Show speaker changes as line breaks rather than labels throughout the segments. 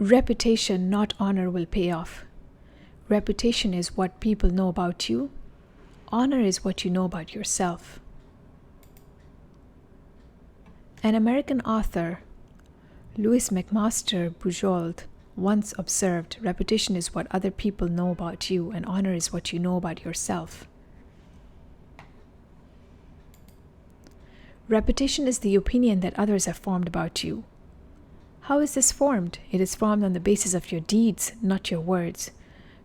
Reputation, not honor, will pay off. Reputation is what people know about you. Honor is what you know about yourself. An American author, Louis McMaster Bujold, once observed, reputation is what other people know about you, and honor is what you know about yourself. Reputation is the opinion that others have formed about you. How is this formed? It is formed on the basis of your deeds, not your words.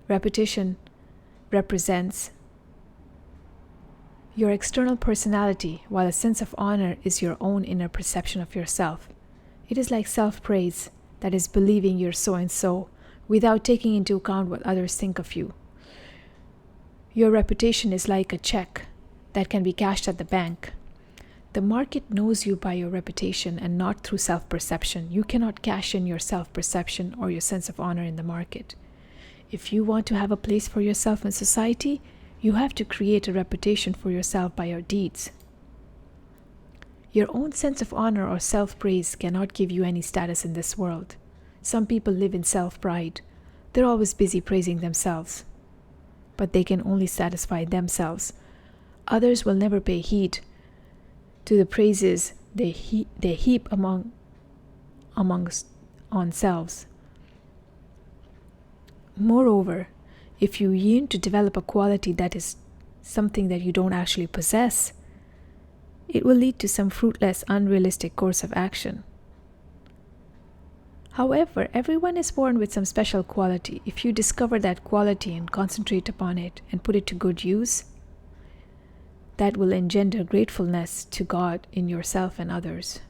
Reputation represents your external personality, while a sense of honor is your own inner perception of yourself. It is like self-praise, that is believing you're so-and-so, without taking into account what others think of you. Your reputation is like a check that can be cashed at the bank. The market knows you by your reputation and not through self-perception. You cannot cash in your self-perception or your sense of honor in the market. If you want to have a place for yourself in society, you have to create a reputation for yourself by your deeds. Your own sense of honor or self-praise cannot give you any status in this world. Some people live in self-pride. They're always busy praising themselves, but they can only satisfy themselves. Others will never pay heed to the praises they heap amongst selves. Moreover, if you yearn to develop a quality that is something that you don't actually possess, it will lead to some fruitless, unrealistic course of action. However, everyone is born with some special quality. If you discover that quality and concentrate upon it and put it to good use, that will engender gratefulness to God in yourself and others.